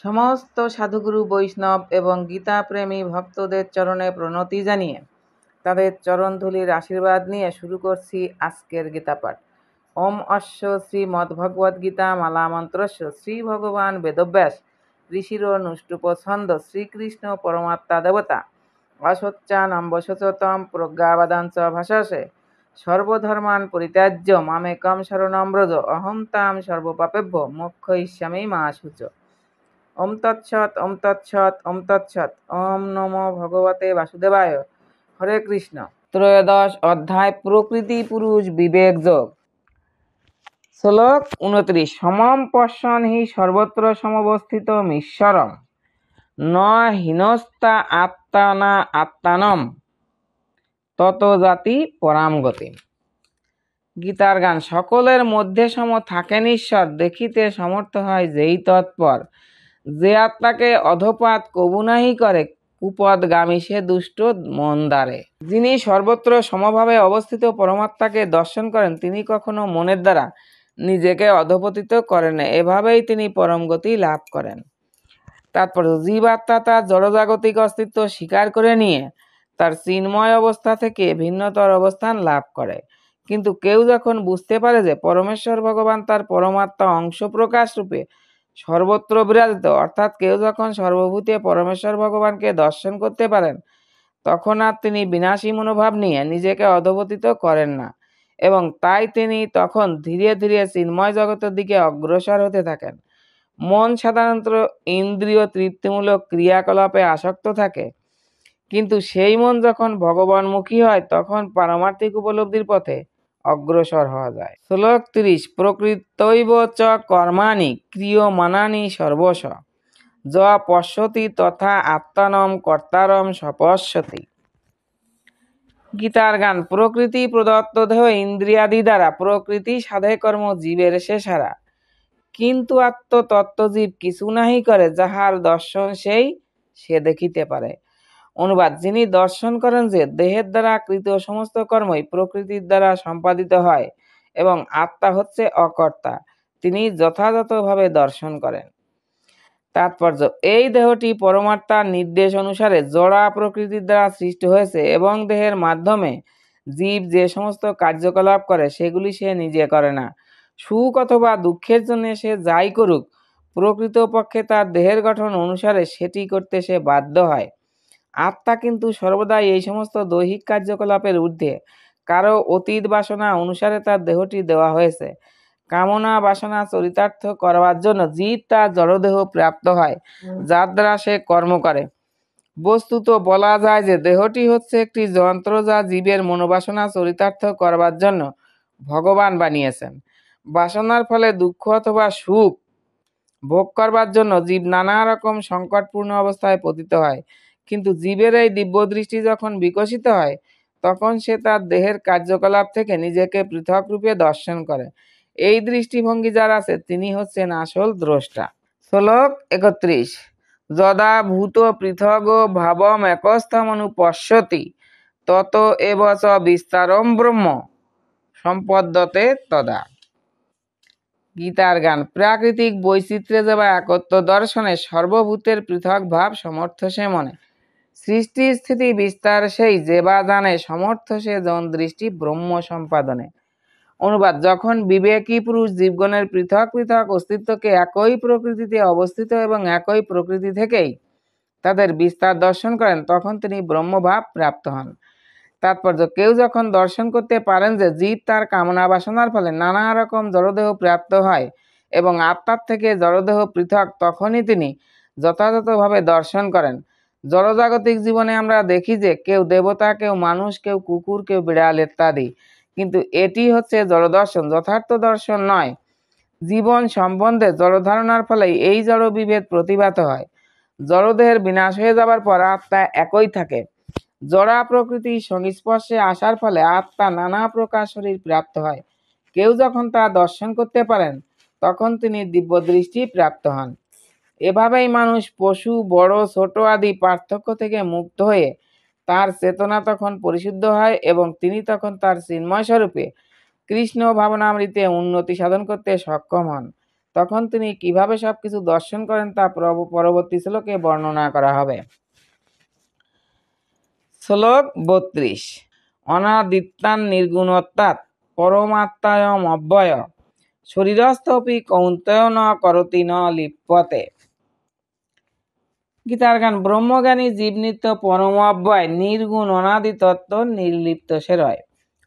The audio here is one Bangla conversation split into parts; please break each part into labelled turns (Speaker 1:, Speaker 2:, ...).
Speaker 1: সমস্ত সাধুগুরু বৈষ্ণব এবং গীতাপ্রেমী ভক্তদের চরণে প্রণতি জানিয়ে তাদের চরণধূলির আশীর্বাদ নিয়ে শুরু করছি আজকের গীতাপাঠ। ওম অশ্ব শ্রীমদ্ভগবদ্গীতা মালা মন্ত্রস্য শ্রী ভগবান বেদব্যাস ঋষির নুষ্টুপ ছন্দ শ্রীকৃষ্ণ পরমাত্মা দেবতা অসচ্চানম্বশতম প্রজ্ঞাবাদাঞ্চ ভাষাসে সর্বধর্মান পরিত্যাজ্য মামেকম শরণম ব্রজ অহং তাম সর্বপাপেভ্য মোক্ষয়িষ্যামি মা শুচ। ওম তৎসৎ ওম তৎসৎ ওম তৎসৎ। ওম নমো ভগবতে বাসুদেবায়। হরে কৃষ্ণ। ত্রয়োদশ অধ্যায় প্রকৃতি পুরুষ বিবেক যোগ। শ্লোক 29। সমম পশ্যন হি সর্বত্র সমবস্থিতমীশ্বরম ন হীনস্তা আত্মানা আত্মানম তত জাতি পরাম গতি। গীতার গান। সকলের মধ্যে সম থাকেন ঈশ্বর, দেখিতে সমর্থ হয় যেই তৎপর। যে আত্মাকে অধপাত কবু নাহি করে, কুপদগামী সে দুষ্ট মন দ্বারে। যিনি সর্বত্র সমভাবে অবস্থিত পরমাত্মাকে দর্শন করেন, তিনি কখনো মনের দ্বারা নিজেকে অধপতিত করেন না। এভাবেই তিনি পরম গতি লাভ করেন। তারপর জীবাত্মা তার জড়জাগতিক অস্তিত্ব স্বীকার করে নিয়ে তার চিন্ময় অবস্থা থেকে ভিন্নতর অবস্থান লাভ করে। কিন্তু কেউ যখন বুঝতে পারে যে পরমেশ্বর ভগবান তার পরমাত্মা অংশ প্রকাশ রূপে সর্বত্র বিরাজিত, অর্থাৎ কেউ যখন সর্বভূতে পরমেশ্বর ভগবানকে দর্শন করতে পারেন, তখন আর তিনি বিনাশী মনোভাব নিয়ে নিজেকে অধপতিত করেন না, এবং তাই তিনি তখন ধীরে ধীরে চিন্ময় জগতের দিকে অগ্রসর হতে থাকেন। মন সাধারণত ইন্দ্রিয় তৃপ্তিমূলক ক্রিয়াকলাপে আসক্ত থাকে, কিন্তু সেই মন যখন ভগবানমুখী হয় তখন পারমার্থিক উপলব্ধির পথে অগ্রসর হওয়া যায়। শ্লোক 30। প্রকৃতৈব চ কর্মাণি ক্রিয়মাণানি সর্বশ য পশ্যতি তথা আত্মানম কর্তারম সপশ্যতি। গীতার গান। প্রকৃতি প্রদত্ত দেহ ইন্দ্রিয়াদি দ্বারা প্রকৃতি সাধে কর্ম জীবের শেষারা, কিন্তু আত্মতত্ত্বজীব কিছু নাহি করে, যাহার দর্শন সেই সে দেখিতে পারে। অনুবাদ। যিনি দর্শন করেন যে দেহের দ্বারা কৃত সমস্ত কর্মই প্রকৃতির দ্বারা সম্পাদিত হয় এবং আত্মা হচ্ছে অকর্তা, তিনি যথাযথভাবে দর্শন করেন। তাৎপর্য। এই দেহটি পরমাত্মার নির্দেশ অনুসারে জড়া প্রকৃতির দ্বারা সৃষ্টি হয়েছে এবং দেহের মাধ্যমে জীব যে সমস্ত কার্যকলাপ করে সেগুলি সে নিজে করে না। সুখ অথবা দুঃখের জন্য সে যাই করুক, প্রকৃতপক্ষে তার দেহের গঠন অনুসারে সেটি করতে সে বাধ্য হয়। আত্মা কিন্তু সর্বদাই এই সমস্ত দৈহিক কার্যকলাপের ঊর্ধ্বে। কারো অতীত বাসনা অনুসারে তার দেহটি দেওয়া হয়েছে। কামনা বাসনা চরিতার্থ করবার জন্য জীব তার জড়দেহ প্রাপ্ত হয়, যার দ্বারা সে কর্ম করে। বস্তুত বলা যায় যে দেহটি হচ্ছে একটি যন্ত্র, যা জীবের মনোবাসনা চরিতার্থ করবার জন্য ভগবান বানিয়েছেন। বাসনার ফলে দুঃখ অথবা সুখ ভোগ করবার জন্য জীব নানা রকম সংকটপূর্ণ অবস্থায় পতিত হয়, কিন্তু জীবের এই দিব্য দৃষ্টি যখন বিকশিত হয়, তখন সে তার দেহের কার্যকলাপ থেকে নিজেকে পৃথক রূপে দর্শন করে। এই দৃষ্টিভঙ্গি যার আছে, তিনি হচ্ছেন আসল দ্রষ্টা। শ্লোক 31। যদা ভূত পৃথগ ভাবম একস্থমনুপশ্যতি তত এব চ বিস্তারম ব্রহ্ম সম্পদ্যতে তদা। গীতার গান। প্রাকৃতিক বৈচিত্র্যে বা একত্ব দর্শনে সর্বভূতের পৃথক ভাব সমর্থ সে মনে, সৃষ্টি স্থিতি বিস্তার সেই যে বা জানে, সমর্থ সে জন দৃষ্টি ব্রহ্ম সম্পাদনে। অনুবাদ। যখন বিবেকী পুরুষ জীবগণের পৃথক পৃথক অস্তিত্বকে একই প্রকৃতিতে অবস্থিত এবং একই প্রকৃতি থেকেই তাদের বিস্তার দর্শন করেন, তখন তিনি ব্রহ্মভাব প্রাপ্ত হন। তাৎপর্য। কেউ যখন দর্শন করতে পারেন যে জীব তার কামনা বাসনার ফলে নানা রকম জড়দেহ প্রাপ্ত হয় এবং আত্মার থেকে জড়দেহ পৃথক, তখনই তিনি যথাযথভাবে দর্শন করেন। জড়জাগতিক জীবনে আমরা দেখি যে কেউ দেবতা, কেউ মানুষ, কেউ কুকুর, কেউ বিড়াল ইত্যাদি, কিন্তু এটি হচ্ছে জড়দর্শন, যথার্থ দর্শন নয়। জীবন সম্বন্ধে জড়ধারণার ফলে এই জড় বিভেদ প্রতিভাত হয়। জড়দেহের বিনাশ হয়ে যাবার পর আত্মা একই থাকে। জড়া প্রকৃতি সংস্পর্শে আসার ফলে আত্মা নানা প্রকার শরীর প্রাপ্ত হয়। কেউ যখন তা দর্শন করতে পারেন, তখন তিনি দিব্য দৃষ্টি প্রাপ্ত হন। এভাবেই মানুষ পশু, বড় ছোট আদি পার্থক্য থেকে মুক্ত হয়ে তার চেতনা তখন পরিশুদ্ধ হয় এবং তিনি তখন তার চিন্ময় স্বরূপে কৃষ্ণ ভাবনামৃতে উন্নতি সাধন করতে সক্ষম হন। তখন তিনি কিভাবে সবকিছু দর্শন করেন তা পরবর্তী শ্লোকে বর্ণনা করা হবে। শ্লোক 32। অনাদিত্যান নির্গুণত্বাৎ পরমাত্মায়ম অব্যয় শরীরস্থপি কৌন্তেয় ন করতি ন লিপ্যতে। গীতার গান ব্রহ্মজ্ঞানী জীব নিত্য পরম অব্যয় নির্গুণ অনাদি তত্ত্ব নির্লিপ্ত সে রয়।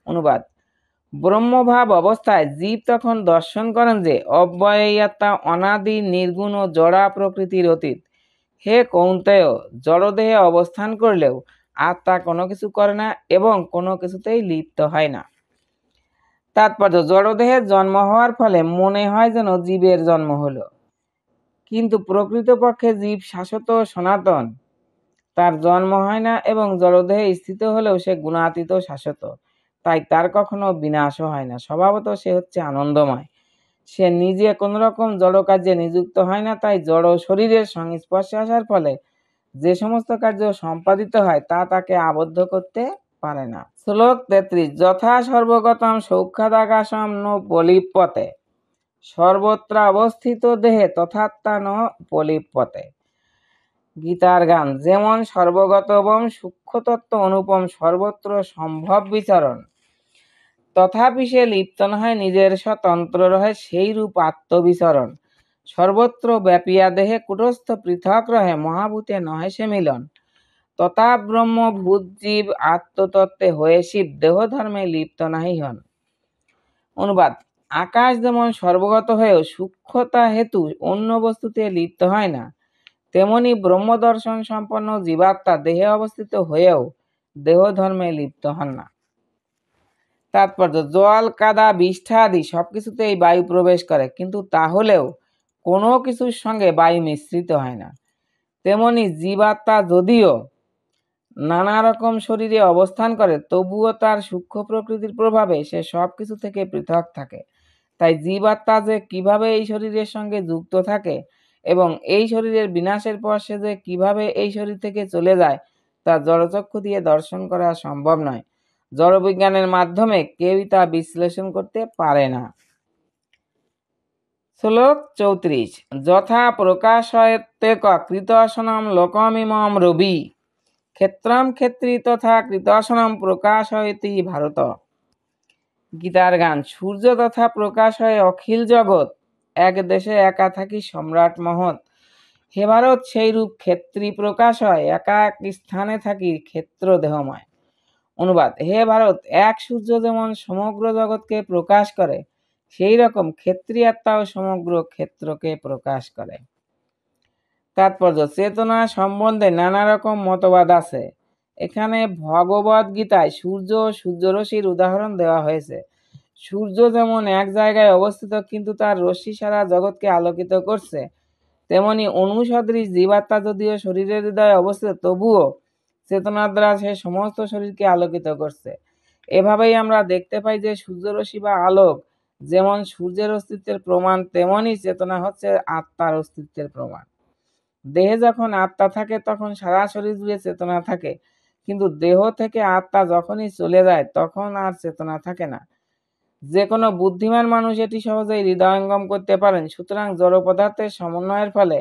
Speaker 1: অনুবাদ: ব্রহ্মভাব অবস্থায় জীব তখন দর্শন করেন যে অব্যয় আত্মা অনাদি নির্গুণ ও জড়া প্রকৃতির অতীত। হে কৌন্তেয়, জড়দেহে অবস্থান করলেও আত্মা কোনো কিছু করে না এবং কোনো কিছুতেই লিপ্ত হয় না। তাৎপর্য: জড়দেহের জন্ম হওয়ার ফলে মনে হয় যেন জীবের জন্ম হলো, কিন্তু প্রকৃতপক্ষে জীব শাশ্বত সনাতন, তার জন্ম হয় না এবং জড়দেহে স্থিত হলেও সে গুণাতীত শাশ্বত, তাই তার কখনো বিনাশও হয় না। স্বভাবত সে হচ্ছে আনন্দময়, সে নিজে কোনো রকম জড় কার্যে নিযুক্ত হয় না, তাই জড় শরীরের সংস্পর্শে আসার ফলে যে সমস্ত কার্য সম্পাদিত হয় তা তাকে আবদ্ধ করতে পারে না। শ্লোক 33। যথা সর্বগতম সৌখ্যাদাকাশম ন পলিপ্যতে সর্বত্র অবস্থিত দেহে তথাত্মা ন পলিপ্যতে। গীতার গান যেমন সর্বগত এবং সূক্ষ্মতত্ত্ব অনুপম সর্বত্র সম্ভব বিচরণ, তথাপি সে লিপ্ত নহে নিজের স্বতন্ত্র রহে সেই রূপ আত্মবিচরণ। সর্বত্র ব্যাপিয়া দেহে কুটস্থ পৃথক রহে মহাভূতে নহে সে মিলন। তথা ব্রহ্ম ভূত জীব আত্মতত্ত্বে হয়ে শিব দেহ ধর্মে লিপ্ত নাহি হন। অনুবাদ: আকাশ যেমন সর্বগত হয়েও সূক্ষ্মতা হেতু অন্য বস্তুতে লিপ্ত হয় না, তেমনি ব্রহ্মদর্শন সম্পন্ন জীবাত্মা দেহে অবস্থিত হয়েও দেহ ধর্মে লিপ্ত হন না। তাৎপর্য: জল, কাদা, বিষ্ঠা আদি সবকিছুতেই বায়ু প্রবেশ করে, কিন্তু তাহলেও কোনো কিছুর সঙ্গে বায়ু মিশ্রিত হয় না। তেমনি জীবাত্মা যদিও নানা রকম শরীরে অবস্থান করে, তবুও তার সূক্ষ্ম প্রকৃতির প্রভাবে সে সব কিছু থেকে পৃথক থাকে। তাই জীবাত্মা যে কিভাবে এই শরীরের সঙ্গে যুক্ত থাকে এবং এই শরীরের বিনাশের পর সে যে কিভাবে এই শরীর থেকে চলে যায় তা জড়চক্ষু দিয়ে দর্শন করা সম্ভব নয়। জড়বিজ্ঞানের মাধ্যমে কেউই তা বিশ্লেষণ করতে পারে না। শ্লোক 34। যথা প্রকাশয়তে কৃতসনম লোকমিমম রবি ক্ষেত্রম ক্ষেত্রী তথা কৃতসনম প্রকাশয়তি ভারত। গীতার গান সূর্য তথা প্রকাশ হয় অখিল জগৎ, এক দেশে একা থাকি সম্রাট মহৎ। হে ভারত, সেই রূপ ক্ষেত্রী প্রকাশ হয় একা এক স্থানে থাকি ক্ষেত্র দেহময়। অনুবাদ: হে ভারত, এক সূর্য যেমন সমগ্র জগৎকে প্রকাশ করে, সেই রকম ক্ষেত্রী আত্মাও সমগ্র ক্ষেত্রকে প্রকাশ করে। তাৎপর্য: চেতনা সম্বন্ধে নানা রকম মতবাদ আছে। এখানে ভগবদ গীতায় সূর্য ও সূর্যরশ্মির উদাহরণ দেওয়া হয়েছে। সূর্য যেমন এক জায়গায় অবস্থিত কিন্তু তার রশ্মি সারা জগৎকে আলোকিত করছে, তেমনি অনুসদৃশ জীবাত্মা যদিও শরীরের হৃদয়ে অবস্থিত তবুও চেতনার দ্বারা সে সমস্ত শরীরকে আলোকিত করছে। এভাবেই আমরা দেখতে পাই যে সূর্যরশ্মি বা আলোক যেমন সূর্যের অস্তিত্বের প্রমাণ, তেমনি চেতনা হচ্ছে আত্মার অস্তিত্বের প্রমাণ। দেহে যখন আত্মা থাকে তখন সারা শরীর জুড়ে চেতনা থাকে, কিন্তু দেহ থেকে আত্মা যখনই চলে যায় তখন আর চেতনা থাকে না। যে কোনো বুদ্ধিমান মানুষ এটি সহজেই হৃদয়ঙ্গম করতে পারেন। সুতরাং জড় পদার্থের সমন্বয়ের ফলে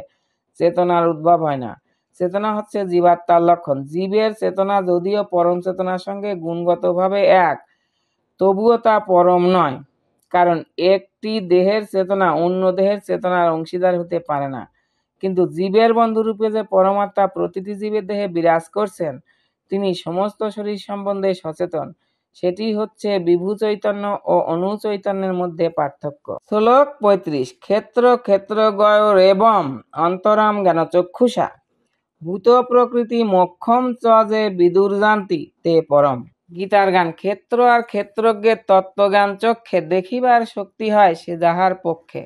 Speaker 1: চেতনার উদ্ভব হয় না। চেতনা হচ্ছে জীবাত্মার লক্ষণ। জীবের চেতনা যদিও পরম চেতনার সঙ্গে গুণগতভাবে এক, তবুও তা পরম নয়, কারণ একটি দেহের চেতনা অন্য দেহের চেতনার অংশীদার হতে পারে না। কিন্তু জীবের বন্ধুরূপে যে পরমাত্মা প্রতিটি জীবের দেহে বিরাজ করছেন, তিনি সমস্ত শরীর সম্বন্ধে সচেতন। সেটি হচ্ছে বিভু চৈতন্য ও অনু চৈতন্যের মধ্যে পার্থক্য। শ্লোক 35। ক্ষেত্র ক্ষেত্রজ্ঞয়োর এবং অন্তরাম জ্ঞান চক্ষুষা ভূত প্রকৃতি মোক্ষম চ যে বিদুর্জান্তি তে পরম। গীতার গান ক্ষেত্র আর ক্ষেত্রজ্ঞের তত্ত্বজ্ঞান চক্ষে দেখিবার শক্তি হয় সে যাহার পক্ষে।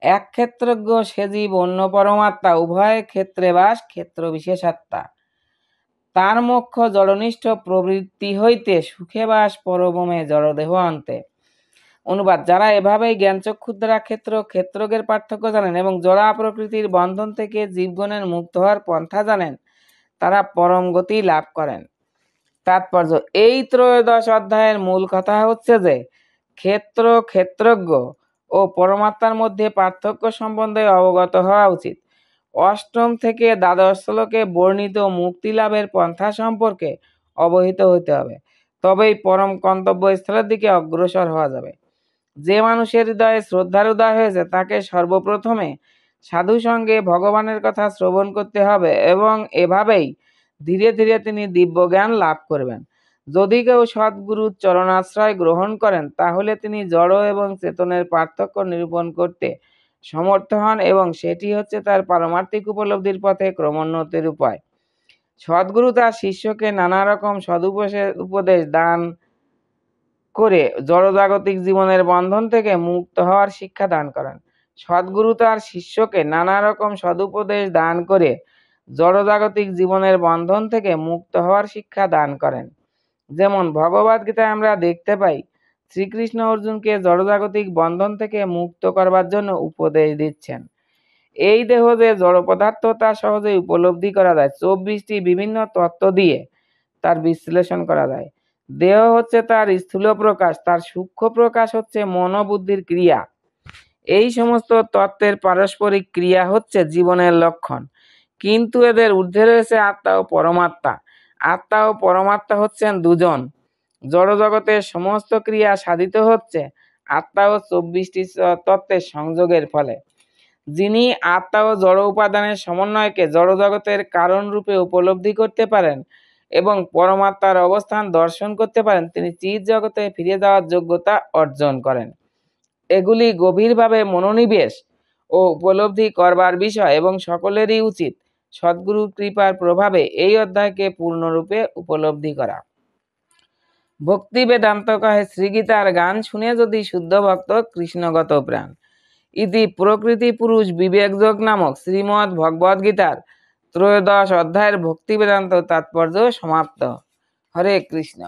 Speaker 1: এক ক্ষেত্রজ্ঞ সে জীব, অন্য পরমাত্মা, উভয় ক্ষেত্রে বাস ক্ষেত্র বিশেষাত্মা। তার মোক্ষ জড়নিষ্ঠ প্রবৃত্তি হইতে সুখে বাস পরবমে জড়দেহ অন্তে। অনুবাদ: যারা এভাবেই জ্ঞানচক্ষুর দ্বারা ক্ষেত্র ক্ষেত্রজ্ঞের পার্থক্য জানেন এবং জড়া প্রকৃতির বন্ধন থেকে জীবগণের মুক্ত হওয়ার পন্থা জানেন, তারা পরম গতি লাভ করেন। তাৎপর্য: এই ত্রয়োদশ অধ্যায়ের মূল কথা হচ্ছে যে ক্ষেত্র ক্ষেত্রজ্ঞ ও পরমাত্মার মধ্যে পার্থক্য সম্বন্ধে অবগত হওয়া উচিত। অষ্টম থেকে দ্বাদশ শ্লোকে বর্ণিত মুক্তি লাভের পন্থা সম্পর্কে অবহিত হতে হবে, তবেই পরম গন্তব্যস্থলের দিকে অগ্রসর হওয়া যাবে। যে মানুষের হৃদয়ে শ্রদ্ধার উদয় হয়েছে তাকে সর্বপ্রথমে সাধু সঙ্গে ভগবানের কথা শ্রবণ করতে হবে এবং এভাবেই ধীরে ধীরে তিনি দিব্য জ্ঞান লাভ করবেন। যদি কেউ সদ্গুরুর চরণাশ্রয় গ্রহণ করেন তাহলে তিনি জড় এবং চেতনের পার্থক্য নিরূপণ করতে সমর্থ হন এবং সেটি হচ্ছে তার পারমার্থিক উপলব্ধির পথে ক্রমোন্নতির উপায়। সদ্গুরু তার শিষ্যকে নানা রকম উপদেশ দান করে জড়জাগতিক জীবনের বন্ধন থেকে মুক্ত হওয়ার শিক্ষা দান করেন। সদ্গুরু তার শিষ্যকে নানা রকম সদুপদেশ দান করে জড়জাগতিক জীবনের বন্ধন থেকে মুক্ত হওয়ার শিক্ষা দান করেন। যেমন ভগবদ্গীতায় আমরা দেখতে পাই শ্রীকৃষ্ণ অর্জুনকে জড়জাগতিক বন্ধন থেকে মুক্ত করবার জন্য উপদেশ দিচ্ছেন। এই দেহ যে জড় পদার্থ তা সহজেই উপলব্ধি করা যায় 24টি বিভিন্ন তত্ত্ব দিয়ে তার বিশ্লেষণ করা যায়। দেহ হচ্ছে তার স্থূল প্রকাশ, তার সূক্ষ্ম প্রকাশ হচ্ছে মনোবুদ্ধির ক্রিয়া। এই সমস্ত তত্ত্বের পারস্পরিক ক্রিয়া হচ্ছে জীবনের লক্ষণ, কিন্তু এদের ঊর্ধ্বে রয়েছে আত্মা ও পরমাত্মা। আত্মা ও পরমাত্মা হচ্ছেন দুজন। জড়জগতের সমস্ত ক্রিয়া সাধিত হচ্ছে আত্মা ও 24টি তত্ত্বের সংযোগের ফলে। যিনি আত্মা ও জড় উপাদানের সমন্বয়কে জড়জগতের কারণ রূপে উপলব্ধি করতে পারেন এবং পরমাত্মার অবস্থান দর্শন করতে পারেন তিনি চিৎ জগতে ফিরে যাওয়ার যোগ্যতা অর্জন করেন। এগুলি গভীরভাবে মনোনিবেশ ও উপলব্ধি করবার বিষয় এবং সকলেরই উচিত সদ্গুরুর কৃপার প্রভাবে এই অধ্যায়কে পূর্ণরূপে উপলব্ধি করা। ভক্তি বেদান্ত কহে শ্রীগীতার গান শুনে যদি শুদ্ধ ভক্ত কৃষ্ণগত প্রাণ। ইতি প্রকৃতি পুরুষ বিবেকযোগ নামক শ্রীমদ্ ভগবদ গীতার 13 অধ্যায়ের ভক্তি বেদান্ত তাৎপর্য সমাপ্ত। হরে কৃষ্ণ।